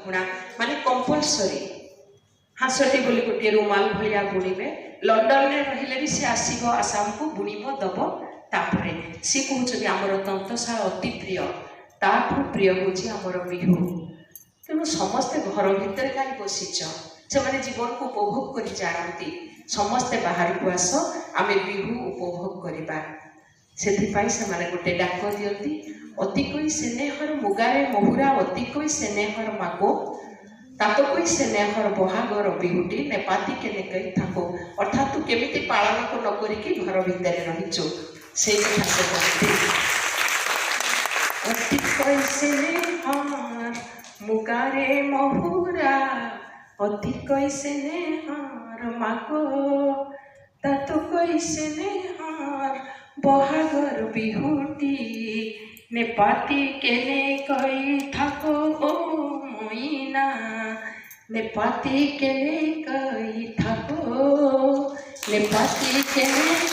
बुणा माने कंपलसरी हासटी बोली गोटे रुमाल भलिया बुणीबे लंडन में रहिले भी से आसीबो आसाम को बुणीबो दबो तापरे सी कहउछथि हमर तंतशाला अति प्रिय ताठू प्रिय होछि हमर बिहू तेणु समस्ते घर भितर काई बसिच से जीवन को उपभोग कर जानती समस्ते बाहर को आस आमे बिहू उपभोग करबा सेथिपाई से गोटे डाक दियंती अति कोई स्नेहर मुगारे महुरा अति कोई स्नेहर मागो तातो कोई स्नेहर बहागर बिहुटी नेपाती के नेकई थाको अर्थात तू केमिति पालन को न करिकी घर भितर रहिचो से कथा से कहते अति कोई स्नेहर मुगारे महुरा अति कोई स्नेहर मागो तातो कोई स्नेहर बहागर बिहुटी नेपाती केने कई थाको ओ मोइना नेपाती केने कई थाको नेपाती केने